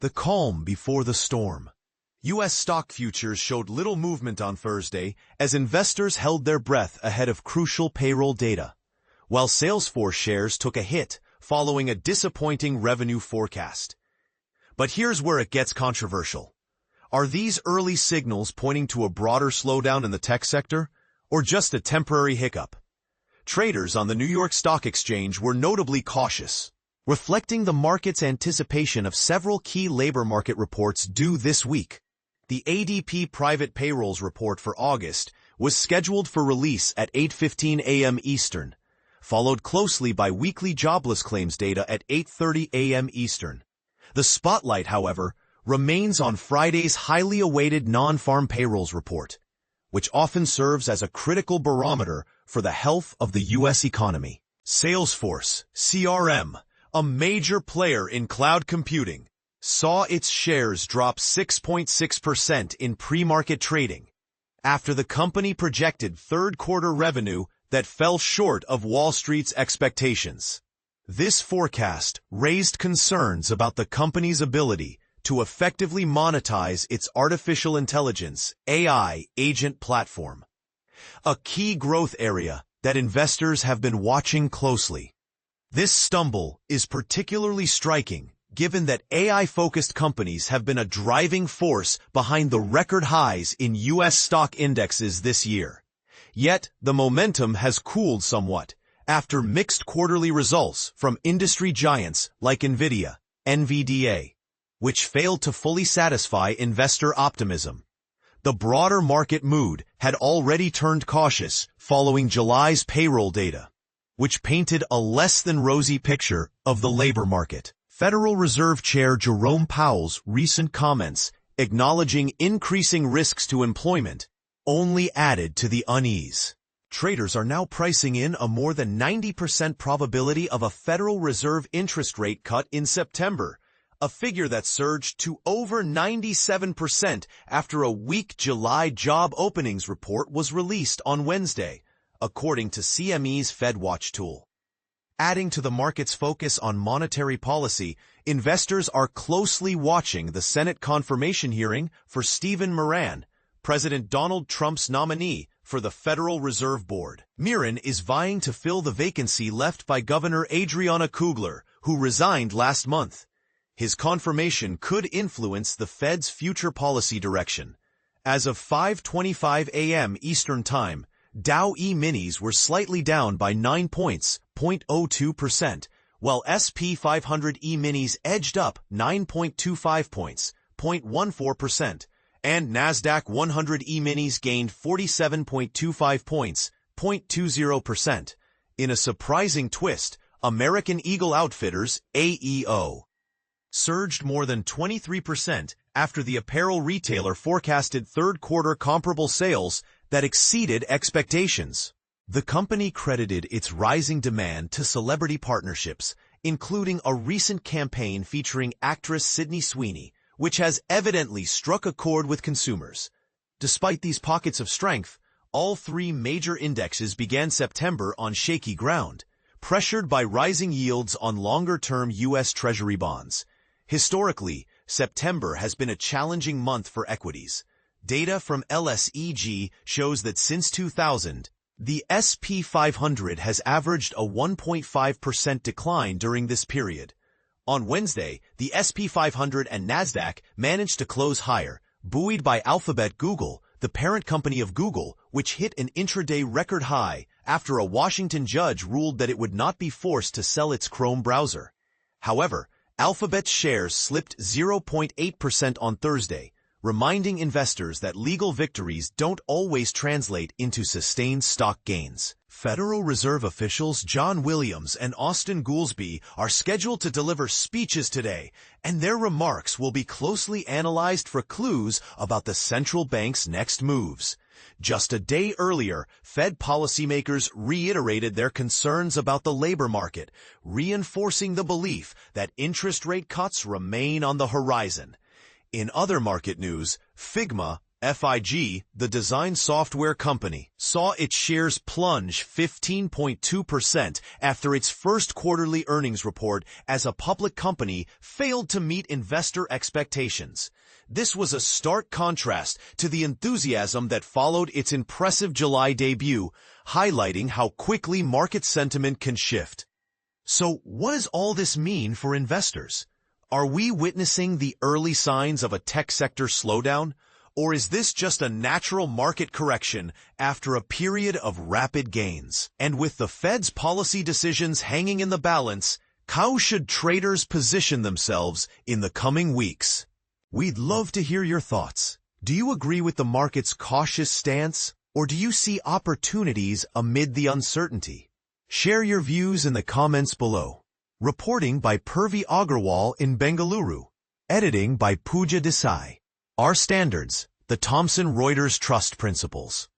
The calm before the storm. U.S. stock futures showed little movement on Thursday as investors held their breath ahead of crucial payroll data, while Salesforce shares took a hit following a disappointing revenue forecast. But here's where it gets controversial. Are these early signals pointing to a broader slowdown in the tech sector, or just a temporary hiccup? Traders on the New York Stock Exchange were notably cautious, reflecting the market's anticipation of several key labor market reports due this week. The ADP Private Payrolls report for August was scheduled for release at 8:15 a.m. Eastern, followed closely by weekly jobless claims data at 8:30 a.m. Eastern. The spotlight, however, remains on Friday's highly awaited non-farm payrolls report, which often serves as a critical barometer for the health of the U.S. economy. Salesforce, CRM, a major player in cloud computing, saw its shares drop 6.6% in pre-market trading after the company projected third-quarter revenue that fell short of Wall Street's expectations. This forecast raised concerns about the company's ability to effectively monetize its artificial intelligence (AI) agent platform, a key growth area that investors have been watching closely. This stumble is particularly striking given that AI-focused companies have been a driving force behind the record highs in U.S. stock indexes this year. Yet, the momentum has cooled somewhat after mixed quarterly results from industry giants like NVIDIA, which failed to fully satisfy investor optimism. The broader market mood had already turned cautious following July's payroll data, which painted a less than rosy picture of the labor market. Federal Reserve Chair Jerome Powell's recent comments acknowledging increasing risks to employment only added to the unease. Traders are now pricing in a more than 90% probability of a Federal Reserve interest rate cut in September, a figure that surged to over 97% after a weak July job openings report was released on Wednesday, according to CME's FedWatch tool. Adding to the market's focus on monetary policy, investors are closely watching the Senate confirmation hearing for Stephen Moran, President Donald Trump's nominee for the Federal Reserve Board. Moran is vying to fill the vacancy left by Governor Adriana Kugler, who resigned last month. His confirmation could influence the Fed's future policy direction. As of 5:25 a.m. Eastern Time, Dow E-minis were slightly down by 9 points, 0.02%, while S&P 500 E-minis edged up 9.25 points, 0.14%, and NASDAQ 100 E-minis gained 47.25 points, 0.20%. In a surprising twist, American Eagle Outfitters, AEO, surged more than 23% after the apparel retailer forecasted third-quarter comparable sales that exceeded expectations. The company credited its rising demand to celebrity partnerships, including a recent campaign featuring actress Sydney Sweeney, which has evidently struck a chord with consumers. Despite these pockets of strength, all three major indexes began September on shaky ground, pressured by rising yields on longer-term U.S. Treasury bonds. Historically, September has been a challenging month for equities. Data from LSEG shows that since 2000, the S&P 500 has averaged a 1.5% decline during this period. On Wednesday, the S&P 500 and NASDAQ managed to close higher, buoyed by Alphabet Google, the parent company of Google, which hit an intraday record high after a Washington judge ruled that it would not be forced to sell its Chrome browser. However, Alphabet's shares slipped 0.8% on Thursday, reminding investors that legal victories don't always translate into sustained stock gains. Federal Reserve officials John Williams and Austin Goolsbee are scheduled to deliver speeches today, and their remarks will be closely analyzed for clues about the central bank's next moves. Just a day earlier, Fed policymakers reiterated their concerns about the labor market, reinforcing the belief that interest rate cuts remain on the horizon. In other market news, Figma, FIG, the design software company, saw its shares plunge 15.2% after its first quarterly earnings report as a public company failed to meet investor expectations. This was a stark contrast to the enthusiasm that followed its impressive July debut, highlighting how quickly market sentiment can shift. So, what does all this mean for investors? Are we witnessing the early signs of a tech sector slowdown? Or is this just a natural market correction after a period of rapid gains? And with the Fed's policy decisions hanging in the balance, how should traders position themselves in the coming weeks? We'd love to hear your thoughts. Do you agree with the market's cautious stance, or do you see opportunities amid the uncertainty? Share your views in the comments below. Reporting by Purvi Agrawal in Bengaluru. Editing by Pooja Desai. Our standards, the Thomson Reuters Trust Principles.